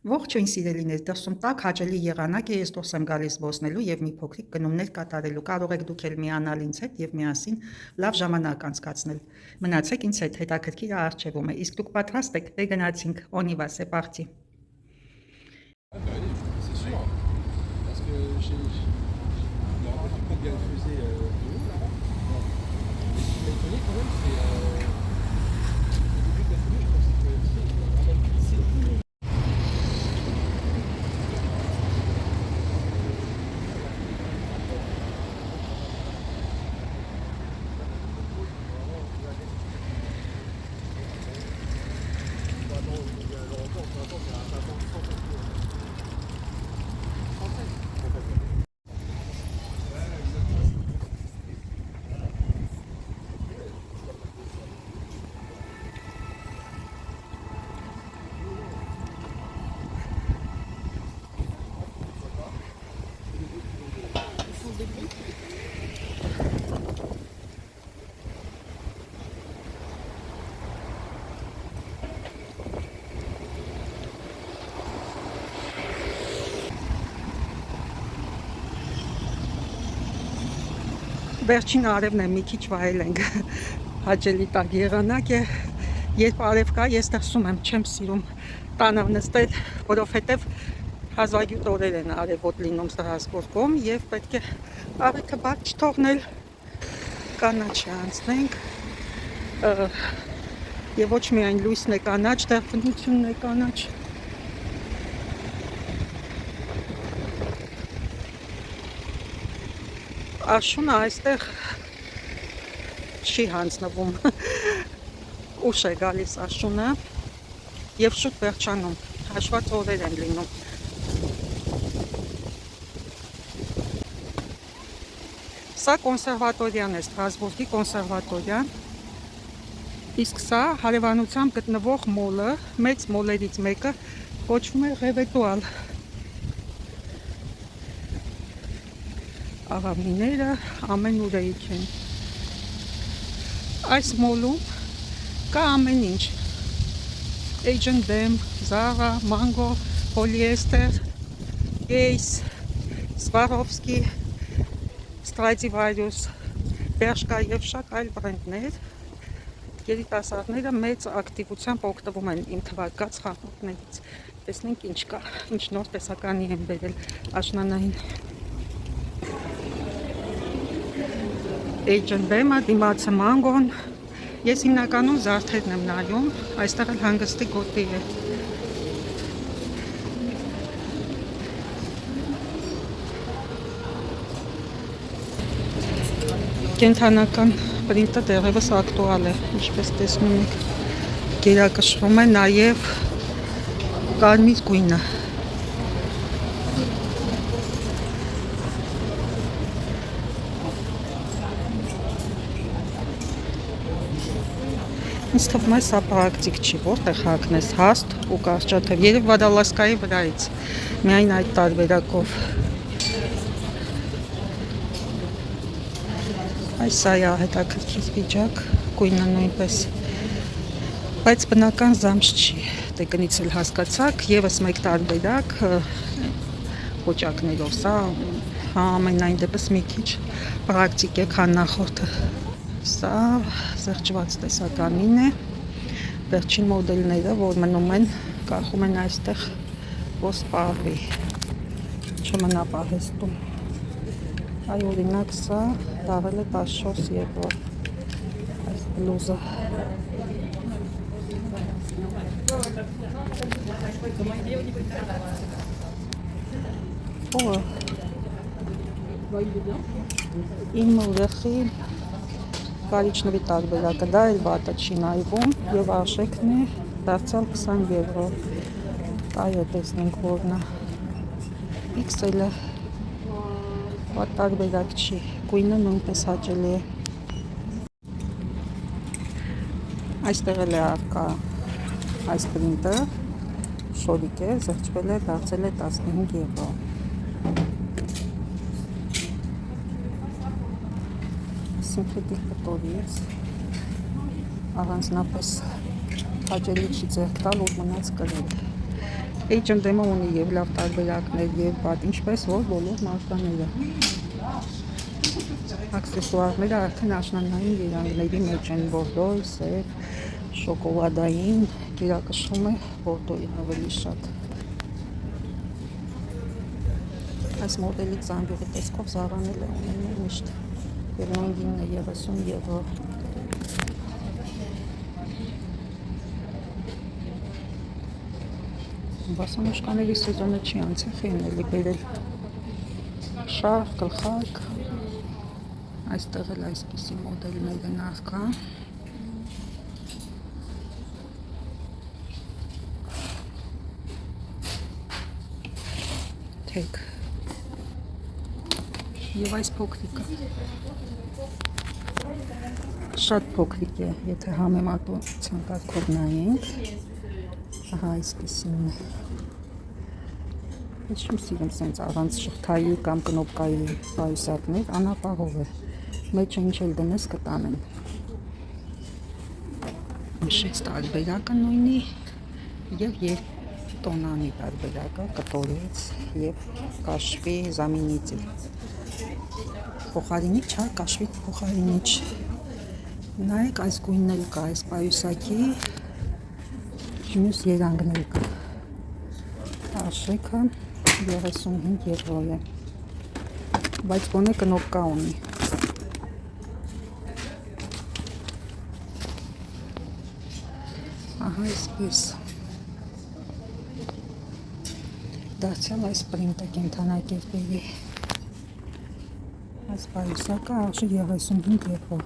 Ողջույն սիրելիներ, դրսում տակ հաճելի եղանակ է, ես դուրս եմ գալիս զբոսնելու եւ մի փոքրիկ գնումներ կատարելու։ Կարող եք դուք էլ միանալ ինձ հետ եւ միասին լավ ժամանակ անցկացնել։ Մնացեք ինձ հետ, հետաքրքիր առջևում է։ Իսկ դուք պատրաստ եք, դե գնացինք, on y va, c'est parti։ Ah bah oui, c'est sûr. Parce que j'ai l'impression qu'on vient de fusée de haut là-bas. Ce qui m'a étonné quand même, c'est au début de la fusée, je pensais que il va vraiment glisser. Վերջին արևն է, մի քիչ վայել ենք, հաճելի տակ եղանակ է, երբ արև կա, ես դրսում եմ, չեմ սիրում տանավ նստել, որովհետև հազվագյուտ օրեր են արևոտ լինում Ստրասբուրգում եւ պետք է առիթը բաց չթողնել, կանաչի անցնենք եւ ոչ միայն լույսն է կանաչ, դեռ բնությունն է կանաչ։ Աշունը այստեղ չի հանձնվում, ուշ է գալիս աշունը և շուտ վերջանում, հաշված օրեր են լինում։ Սա կոնսերվատորիան է, Ստրասբուրգի կոնսերվատորիան, իսկ սա հարևանությամբ գտնվող մոլը, մեծ մոլերից մեկը կոչվում է Ռևետուալ։ Աղավնիները ամեն ուրեիք են։ Այս մոլում կա ամեն ինչ։ H&M, Zara, Mango, Polyester, Case, Swarovski, Stradivarius, Bershka եւ շատ այլ բրենդներ։ Երիտասարդները մեծ ակտիվությամբ օգտվում են իմ թվարկած խանութներից։ Տեսնենք ինչ կա, ինչ նոր տեսականի են բերել աշնանային։ H&M-ը, դիմացը Mango-ն, ես հիմնականում զարդերն եմ նայում, այստեղ էլ հանգստի գոտի է։ Կենդանական պրինտը դեռևս ակտուալ է, ինչպես տեսնում եք, գերակշռում է նաև կարմիր գույնը։ Ինձ թվում է սա պրակտիկ չի, որտեղ հագնես հաստ ու կարճաթև, երև Վադալասկայի վրայից, միայն այդ տարբերակով։ Այս սա է հետաքրքիր վիճակ, գույնը նույնպես, բայց բնական զամս չի, դեգնից էլ հասկացաք, եւս մեկ տարբերակ կոճակներով, սա ամենայն դեպս մի քիչ պրակտիկ է, քան նախորդը։ Սա զղջված տեսականին է, վերջին մոդելները, որ մնում են, կախում են այստեղ, որ սպառվի, չմնա պահեստում։ Այ օրինակ սա դարել է 14 եվրո, այս բլուզը։ Իմ ուրախի կարիճնվի տարբերակը, դա էլ վատը չի նայվում և արժեքն է դարձյալ 20 եվրո, այո տեսնենք որն է, XL-ը, վատ տարբերակ չի, գույնը նույնպես հաճելի է։ Այստեղ էլ է առկա այս պրինտը, շորիկ է, զղջվել է, դարձել է 15 եվրո։ Սինթետիկ պտորից, առանձնապես հաճելի չի ձեռք տալ ու մնաց կրել։ H&M-ը ունի եւ լավ տարբերակներ եւ բաց, ինչպես որ բոլոր մարտաները։ Աքսեսուարները արդեն աշնանային երանգների մեջ են, բորդոյ, սև, շոկոլադային, կիրակշռում է բորդոյի ավելի շատ։ Այս մոդելի ծամբյուղի տեսքով Զարանել է ունենում միշտ եւ նույն գինն է 30 եվրո։ Բասոնոշկաների սեզոնը չի անցել, էլի բերել շարֆ, գլխարկ, այստեղ էլ այսպիսի մոդելներ են առկա։ Թեք եւ այս փոքրիկը շատ փոքրիկ է, եթե համեմատության կարգով նայենք, ահա այսպիսին է։ Ես չեմ սիրում սենց առանց շղթայի կամ կնոպկայի պայուսակներ, անապահով է, մեջը ինչ էլ դնես կտանեն։ Մշից տարբերակը նույնի եւ տոնանի տարբերակը, կտորից եւ կաշվի զամինիցի։ Փոխարինիչ, հա, կաշվի փոխարինիչ։ Նայեք, այս գույնն էլ կա, այս պայուսակի մյուս երանգներ կա։ Արժեքը 35 եվրո է, բայց գոնե կնոպկա ունի։ Ահա այսպես։ Դարձյալ այս պրինտը կենդանակերպերի։ Այս պայուսակը արժի 35 եվրո։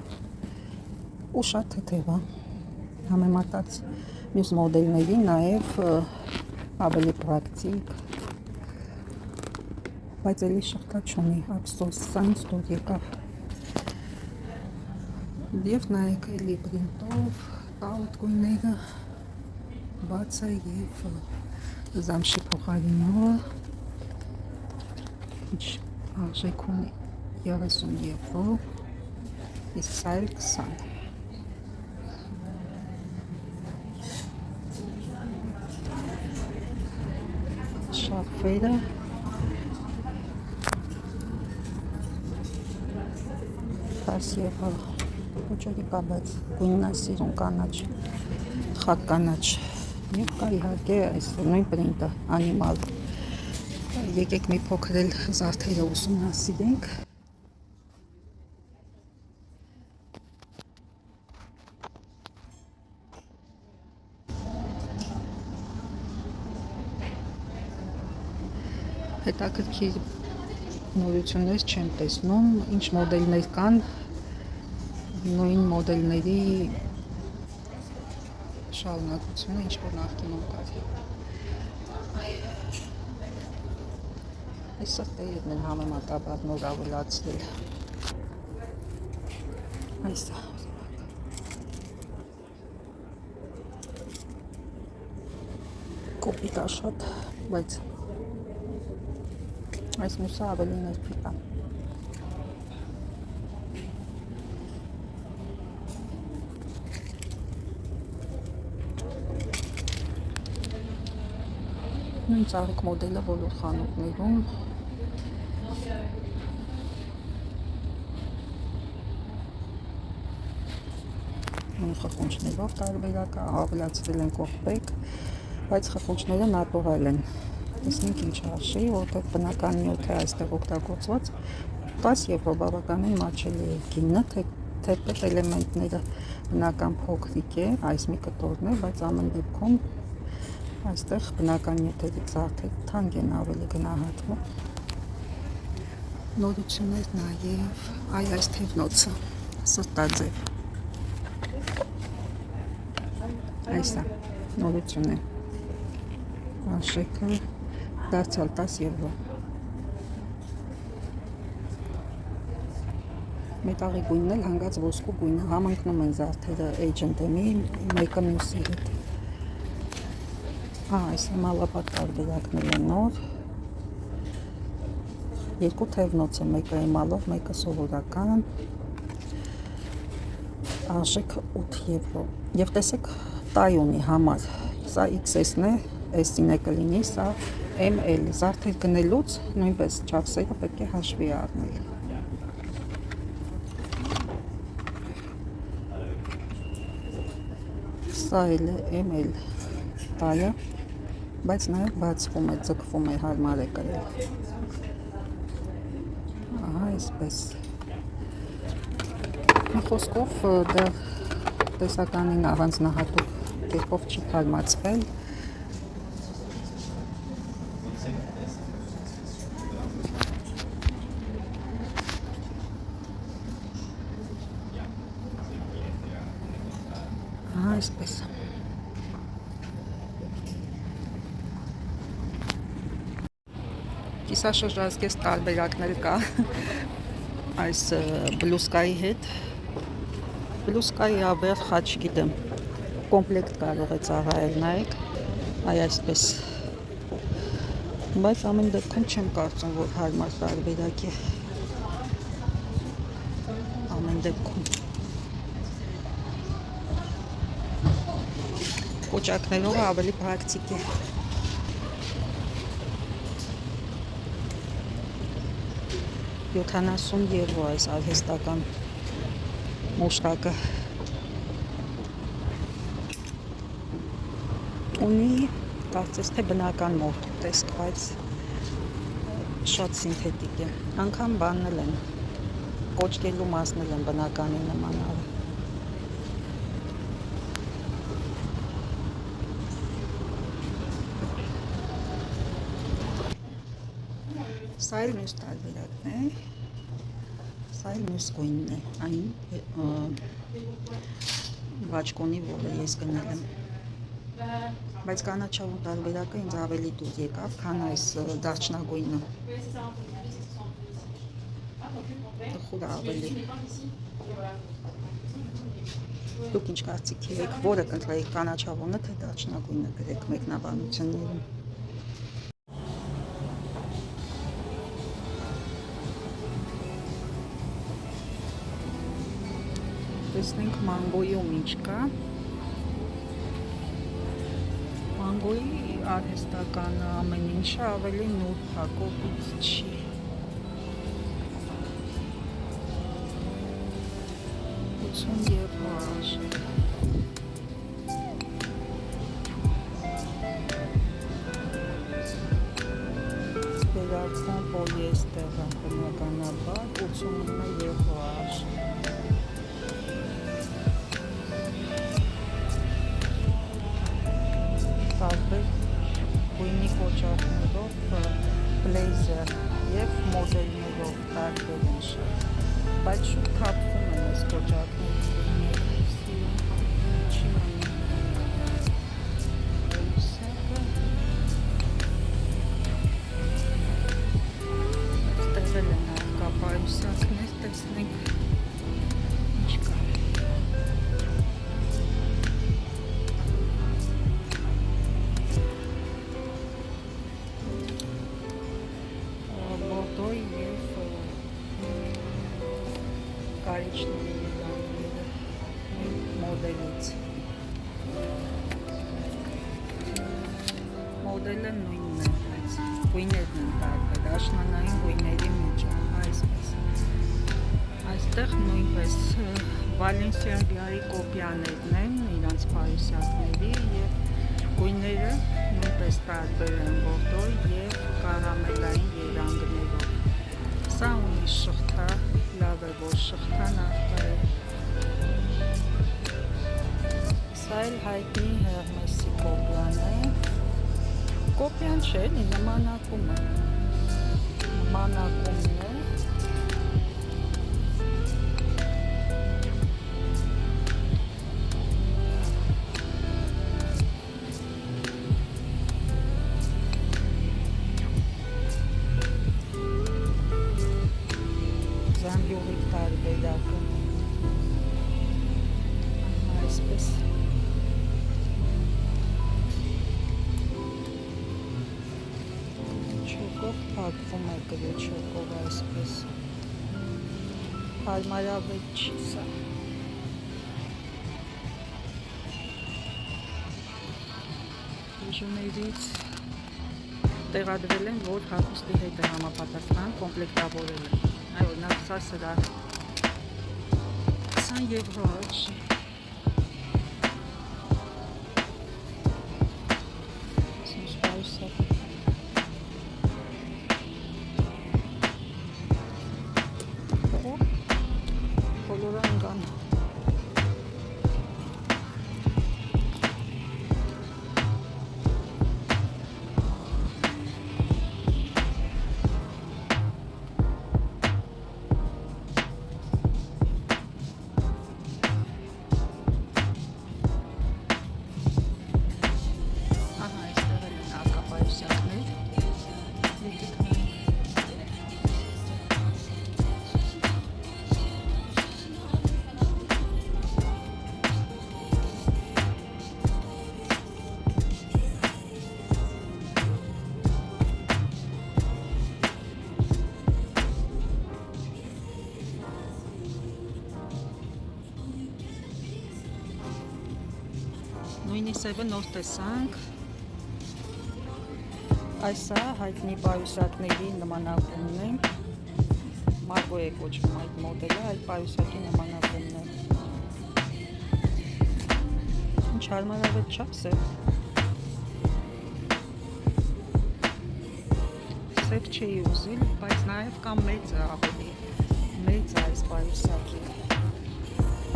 Ու շատ թեթև է, համեմատած մյուս մոդելների, նաև ավելի պրակտիկ, բայց էլի շղթա չունի, ափսոս, սա ինձ դուր եկավ։ Եվ նայեք էլի պրինտով, տաուտ գույները, բաց է և զամշի փոխարինողը, ինչ արժեք ունի 30 եվրո, իսկ սա էլ 20։ Շարֆերը 10 եվրո, ոչորի կա, բայց գույնն է սիրուն կանաչ, խակ կանաչ, և կա իհարկե այս նույն պրինտը, անիմալ։ Եկեք մի փոքր էլ զարդերը ուսումնասիրենք։ Հետաքրքիր նորություններ չեմ տեսնում, ինչ մոդելներ կան, նույն մոդելների շարունակությունը, ինչ որ նախկինում կար։ Այս սրտերն են համեմատաբար նոր ավելացրել։ Այս է։ Կոպիտ է շատ, բայց այս մյուսը ավելի ներքիք է։ Նույն ծաղիկ մոդելը բոլոր խանութներում։ Նույն խխունջներով տարբերակը, ավելացրել են կողպեկ, բայց խխունջները նատուրալ են։ Տեսնենք ինչ արժի, որտեղ բնական նյութ է այստեղ օգտագործված, 10 եվրո բավականին մատչելի է գինը, թեպետ էլեմենտները բնական փոքրիկ է, այս մի կտորն է, բայց ամեն դեպքում այստեղ բնական նյութերի զարդերը թանկ են ավելի գնահատվում։ Նորություններ նաև, այս թևնոցը, սրտաձև։ Այս է, նորություն է, արժեքը դարձյալ 10 եվրո։ Մետաղի գույնն էլ հանգած ոսկու գույնը, համընկնում են զարդերը H&M-ի մեկը մյուսի հետ։ Այս մալապատ տարբերակներ են նոր։ Երկու թևնոց է, մեկը էմալով, մեկը սովորական։ Արժեքը 8 եվրո։ Եվ տեսեք, տայ ունի համար, սա XS-ն է, S-ին է կլինի, սա ML, զարդեր գնելուց նույնպես չափսերը պետք է հաշվի առնել։ Սա էլ է ML տալը, բայց նաև բացվում է, ձգվում է, հարմար է կրել։ Ահա, այսպես։ Մի խոսքով դա տեսականին առանձնահատուկ կերպով չի թարմացվել։ Ահա, այսպես։ Կիսաշրջազգեստ տարբերակներ կա այս բլուսկայի հետ։ Բլուսկայի ավեր խաչ գիտեմ, կոմպլեկտ կարող է ծառայել, նայեք, այ այսպես։ Բայց ամեն դեպքում չեմ կարծում, որ հարմար տարբերակ է։ Ամեն դեպքում։ Կոճակներով ավելի պրակտիկ է։ €70 այս արհեստական մուշտակը ունի, կարծես թե բնական մորթու տեսք, բայց շատ սինթետիկ է, անգամ բանն են, կոճկելու մասն են բնականի նմանարը։ Սա էլ մյուս տարբերակն է, սա էլ մյուս գույնն է, այն բաճկոնի, որը ես գնել եմ, բայց կանաչավուն տարբերակը ինձ ավելի դուր եկավ, քան այս դարչնագույնը, տխուր ավելի։ Դուք ինչ կարծիք եք, որը կընտրեիք, կանաչավունը թե դարչնագույնը, գրեք մեկնաբանություններում։ Տեսնենք մանգոյում ինչ կա։ Մանգոյի արհեստականը ամեն ինչը ավելի նուրբ է, կոպիտ չի։ €80 վերարկուն պոլիեստեր բնականաբար €89 տարբեր գույնի կոճակներով, բլեյզեր և մոդելներով տարբեր են շատ, բայց շուտ թափվում են այս կոճակների գույները, չի մնում։ Ստեղել են արկապարուսակներ, տեսնենք ինչ կա։ Բորդոյ և կարիճների եզանները մոդելից։ Մոդելը նույնն է, բայց գույներն են տարբեր, աշնանային գույների մեջ, այսպես։ Այստեղ նույնպես Բալենսիագայի կոպիաներն են, իրանց պարուսյակների և գույները նույնպես տարբեր են բորդոյ և կարամելային երանգներով։ Սա ունի շղթա, լավ է, որ շղթան արտա է։ Սա էլ հայտնի Հերմեսի կոպիան է։ Կոպիան չէ, նմանակում է։ Նմանակումն է։ Զամբյուղի տարբերակը, այսպես։ Չոկով փակվում է գրեչոկով, այսպես։ Հարմարավետ չի սա։ բիժուներից տեղադրել են, որ հագուստի հետ է համապատասխան, կոմպլեկտավորել են։ Այ օրինակ սա սրա 20 եվրո արժի։ Նույնիսկ սևը նոր տեսանք, այսա հայտնի պայուսակների նմանակումն է, Մարգո է կոչվում այդ մոդելը, այդ պայուսակի նմանակումն է, ինչ հարմարավետ չափս է, սև չէի ուզիլ, բայց նաև կամ մեծ է ավելի, մեծ է այս պայուսակի,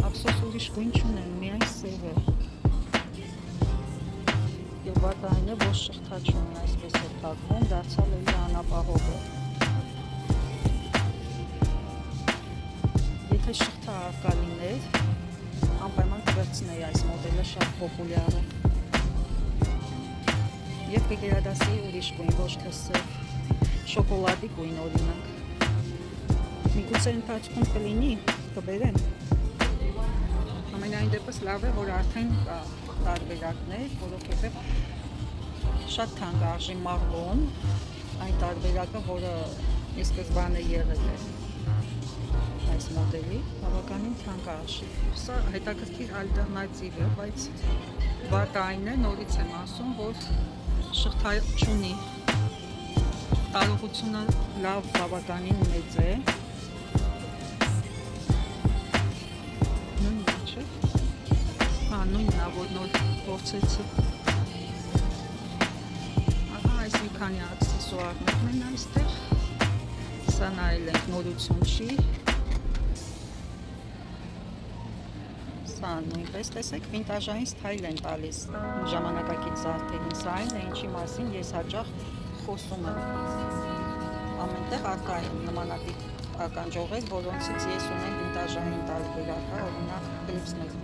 ափսոս ուրիշ գույն չունեն, միայն սև է, և վատային է, որ շղթա չունեն, այսպես է թակվում, դարձյալ էլի անապահով է։ Եթե շղթա արկա լիներ, անպայման կվերցնեի այս մոդելը, շատ պոպուլյար է։ Եվ կգերադասեի ուրիշ գույն, ոչ թե սև, շոկոլադի գույն օրինակ։ Միգուցե ընթացքում կլինի, կբերեմ։ Ամենայն դեպս լավ է, որ արդեն կա տարբերակներ, որովհետև շատ թանկ արժի Մարգոն, այն տարբերակը, որը ի սկզբանե եղել է այս մոդելի, բավականին թանկ արժի։ Սա հետաքրքիր ալտերնատիվ է, բայց վատը այն է, նորից եմ ասում, որ շղթա չունի, տարողությունը լավ բավականին մեծ է, նույնն չէ, նույնն է, որ նոր փորձեցի։ Ահա այս մի քանի աքսեսուարներն են այստեղ, սա նայել ենք նորություն չի, սա նույնպես տեսեք վինտաժային ստայլ են տալիս ժամանակակից զարդերին, սա այն է ինչի մասին ես հաճախ խոսում եմ, ամենտեղ արկա են նմանատիպ ականջողեր, որոնցից ես ունեմ վինտաժային տարբերակ, օրինակ կլիպսներ։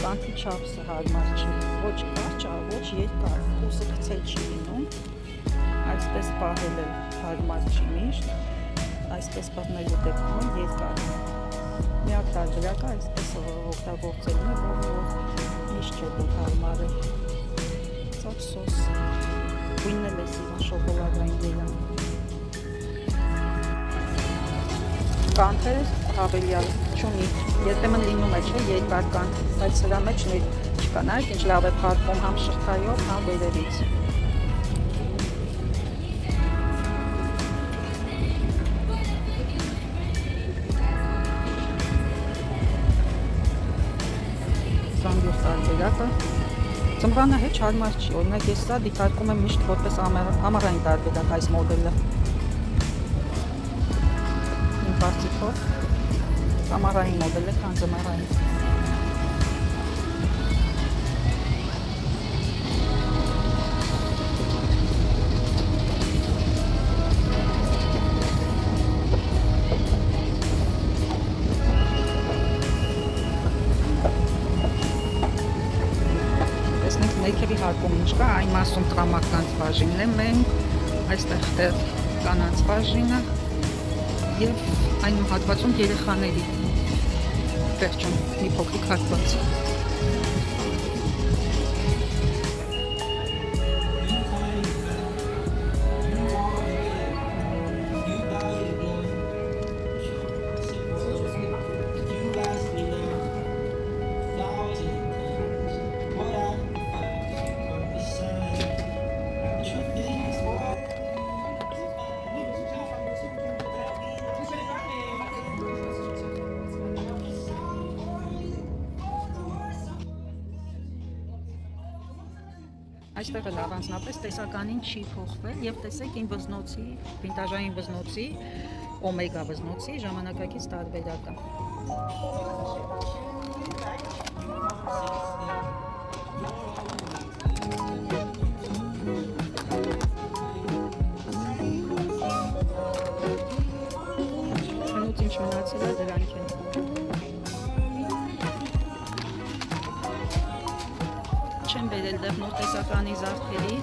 Կանքի չափսը հարմար չի, ոչ կարճ, ոչ երկար, ուսը գցել չի լինում, այսպես պահել հարմար չի միշտ, այսպես բռնելու դեպքում երկար։ Միակ տարբերակը այսպես օգտագործելն է, որ միշտ չէ որ հարմար է։ Ծափսոս, գույնն էլ է սիրուն շոկոլադային երան։ Կանթեր հավելյալ չունի, երբեմն լինում է չէ երկար կանթ, բայց սրա մեջ չկա, նայեք ինչ լավ է փակվում համ շղթայով, համ վերևից։ Սանգյուր տարբերակը, ձմռանը հետ հարմար չի, օրինակ ես սա դիտարկում եմ միշտ որպես ամառային տարբերակ այս մոդելը։ Կարծիքով ամառային մոդել է, քան ձմռային։ Տեսնենք ներքևի հարկում ինչ կա, այն մասում տրամական բաժինն է մենք, այստեղ կանանց բաժինը և այն հատվածում երեխաների վերջում մի փոքրիկ հատված։ Այստեղ էլ առանձնապես տեսականին չի փոխվել եւ տեսեք իմ վզնոցի, վինտաժային վզնոցի, օմեգա վզնոցի ժամանակակից տարբերակը։ Հնուց ինչ մնացել է դրանք են։ Չեմ բերել դեռ նոր տեսականի զարդերի,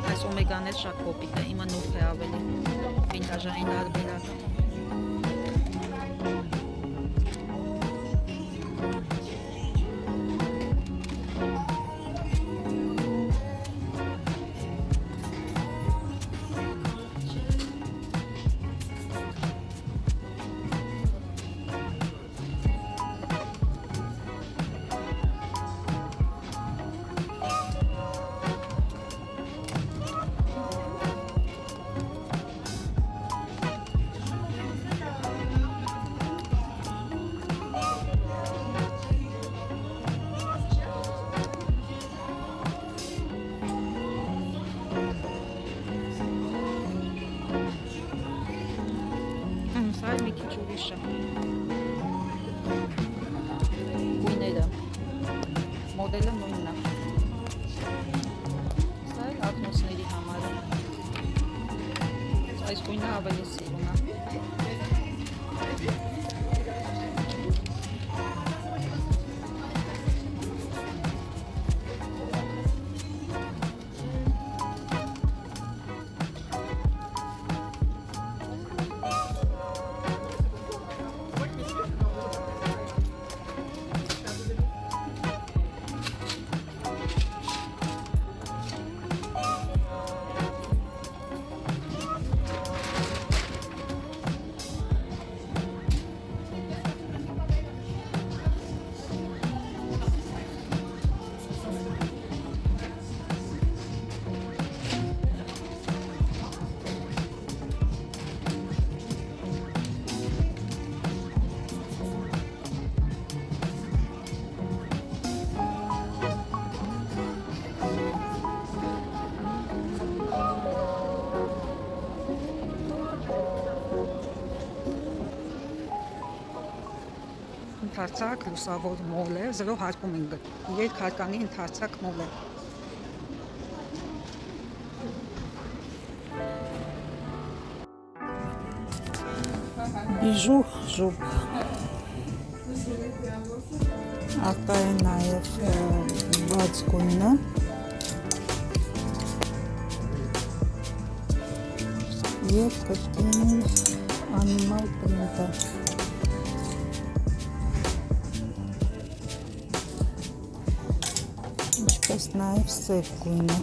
այս օմեգան էլ շատ կոպիտ է, իմը նուրբ է ավելի, վինտաժային տարբերակը։ Սա մի քիչ ուրիշ է։ Գույները, մոդելը նույնն է։ Սա էլ ակնոցների համար է։ Այս գույնը ավելի սիրուն է։ Ընդարձակ լուսավոր մոլ է, 0 հարկում ենք գտնում, երկհարկանի ընդարձակ մոլ է։ Բիժու ժուբ։ Ակա է նաև բաց գույնը։ Եվ կրկին անիմալ պրինտը։ Ինչպես նաև սև գույնը։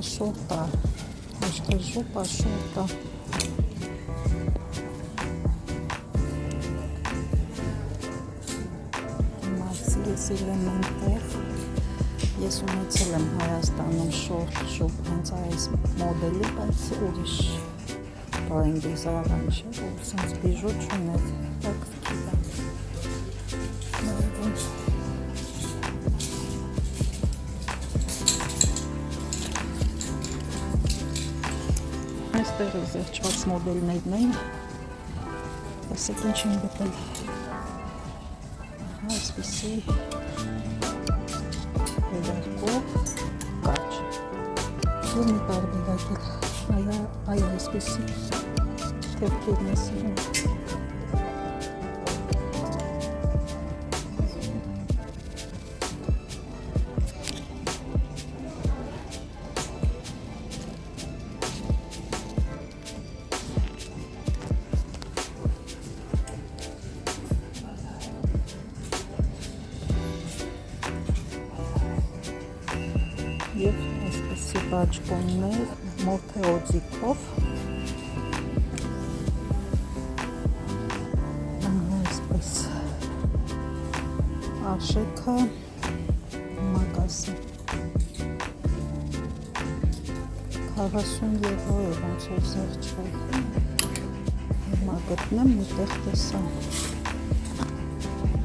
Շորտա, ոչ թե ժուպա, շորտա։ Մացլիս էլեմենտեր։ Ես ունեցել եմ Հայաստանում շորտ ժուպ, հենց այս մոդելի, բայց ուրիշ բարենգի զարավան չէ, որ սենց բիժու չուներ, так կիդա։ Այստեղ զեղչված մոդելներն են, ասեք ինչ են գտել, այսպիսի վերարկով կարճ, և մի տարբերակել, այ այսպիսի թևքերն է սիրում։ Եվ այսպիսի բաճկոններ մոթե օձիքով, այսպես աշեքը մագասը 40 եվրո է ոնց որ զեղչվել, հիմա գտնեմ ուտեղ տեսա։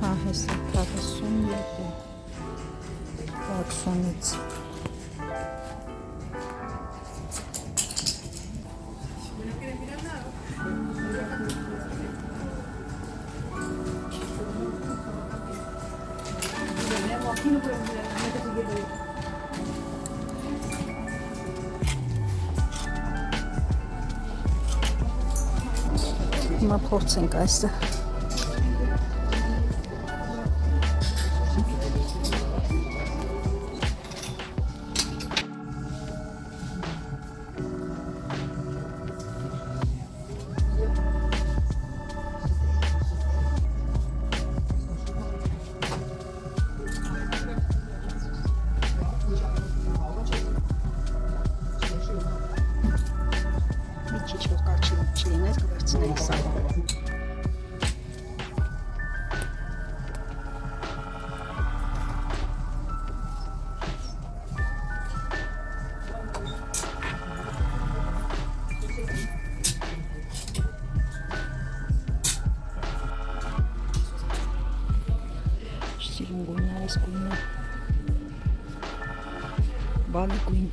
Հա, հեսա 47 60-ից։ Հիմա փորձենք այսը։ Մի քիչ որ կարճ չլիներ, կվերցնենք սա։ Սիրուն գույնը, այս գույնը, բալի գույն։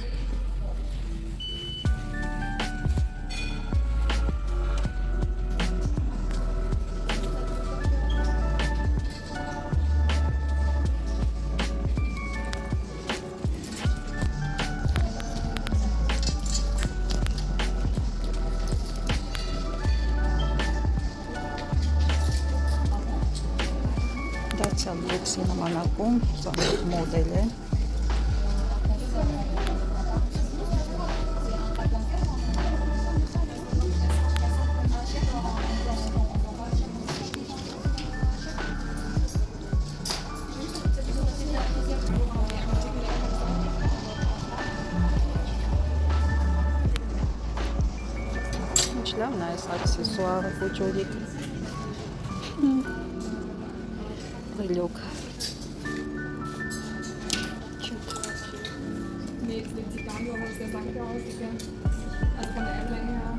Դարձյալ լոքսի նմանակում, սա մոդել է։ Ինչ լավն է այս աքսեսուարը, կոճորիկ։ Լոք։ Nee, das sieht gar nicht aus, der Bank aus, also von der Airline her.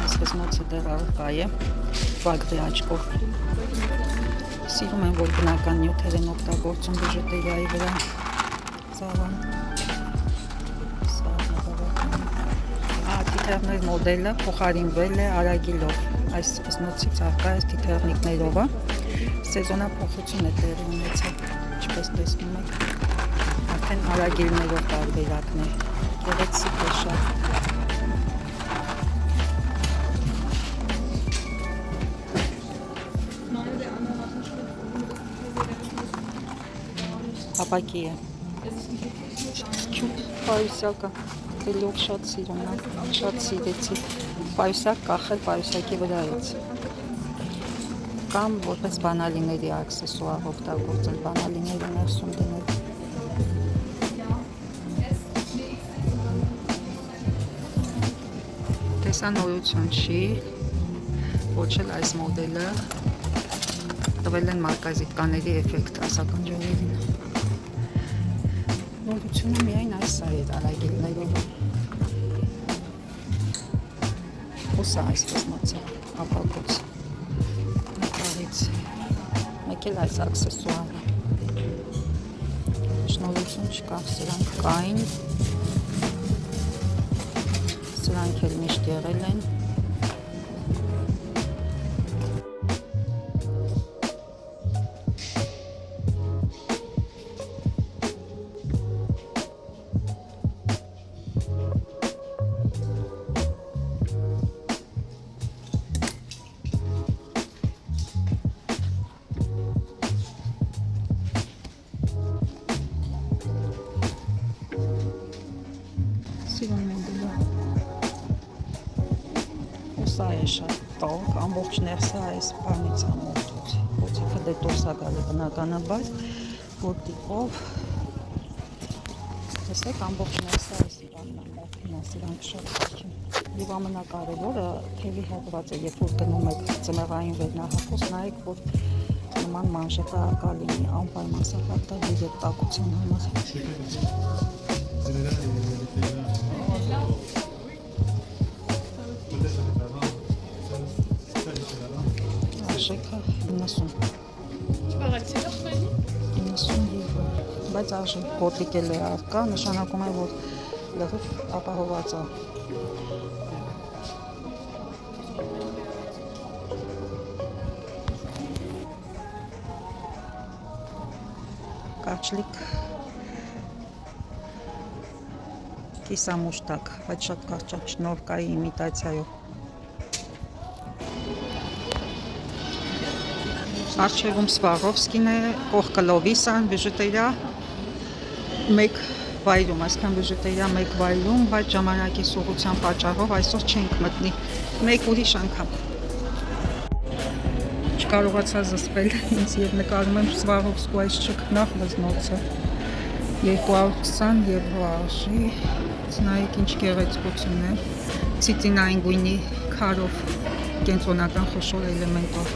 Այսպես մոցը դեռ առկա է, վագրի աչքով։ Սիրում եմ, որ բնական նյութեր են օգտագործում բյուջետերիայի վրա։ Ծավան։ Սա բավական։ Թիթեռներ մոդելը փոխարինվել է արագիլով։ Այս մոցից առկա է թիթեռնիկներով։ Սեզոնափոխություն է տեղի ունեցել, ինչպես տեսնում եք, արդեն արագիլներով տարբերակն է, գեղեցիկ է շատ։ Ապակի է, պայուսակը, լոք շատ սիրում է, շատ սիրեցի, պայուսակ կախել պայուսակի վրայից։ Կամ որպես բանալիների աքսեսուար օգտագործել, բանալիները ներսում դնել։ Տեսանորություն չի, ոչ էլ այս մոդելը տվել են մարգազիտկաների էֆեկտ ասական ջոներին։ Նորությունը միայն այս այդ արագիլներով։ Ու սա այսպես մոցը, ապակոց։ Մեկ էլ այս աքսեսուարը։ Շնորհություն չկա, սրանք կային։ Սրանք էլ միշտ եղել են։ Սիրուն եմ դուլա։ Ու սա է շատ տող, ամբողջ ներսը այս բանից ամոթուց։ Ոծիքը դե տորսա գալի բնականաբար, որ տիպով տեսեք ամբողջ ներսը այս բանն ամոթին է, սրանք շատ սիրում։ Եվ ամենակարևորը թևի հատվածը, երբ որ գնում եք ձմեռային վերնահապոց, նայեք, որ նման մանժետակա լինի, անպայման սապատա եւ տակության համար։ արժեքը 90 Պարակցելով մենի։ 90 եվրո, բայց արժի կոտրիկ էլ է արկա, նշանակում է, որ լրիվ ապահոված է։ Կարճլիկ կիսամուշտակ, բայց շատ կարճակ շնորհկայի իմիտացիայով։ Արջևում Սվարովսկին է, կողքը Լովիսան, բյուժետերիա մեկ վայրում, այսքան բյուժետերիա մեկ վայրում, բայց ժամանակի սուղության պատճառով այսօր չենք մտնի, մեկ ուրիշ անգամ։ Չկարողացա զսպել ինձ եւ նկարում եմ Սվարովսկու այս չքնաղ լզնոցը 220 եվրո արժի, նայեք ինչ գեղեցկություն է, ցիտինային գույնի քարով, կենտրոնական խոշոր էլեմենտով։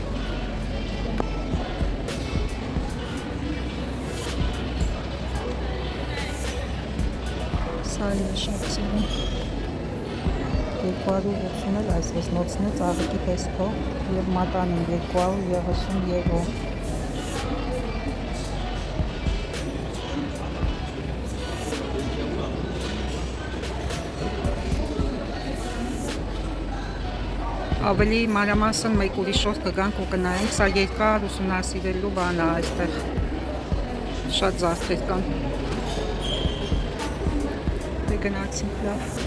Սա է շատ սիրում, 280 էլ այս լզնոցն է ծաղիկի տեսքով և մատանին 230 եվրո։ Ավելի մանրամասն մեկ ուրիշով կգանք ու կնայենք, սա երկար ուսումնասիրելու բան է այստեղ, շատ զարդեր կան։ Դե գնացինք լավ։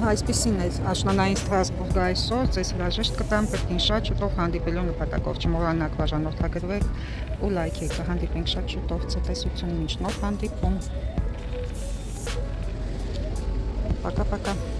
Այսպիսին է աշնանային Ստրասբուրգը այսօր, ձեզ հրաժեշտ կտամ կրկին շատ շուտով հանդիպելու նպատակով, չմոռանաք բաժանորդագրվել ու լայքել, կհանդիպենք շատ շուտով, ցտեսություն, մինչ նոր հանդիպում, պակա-պակա։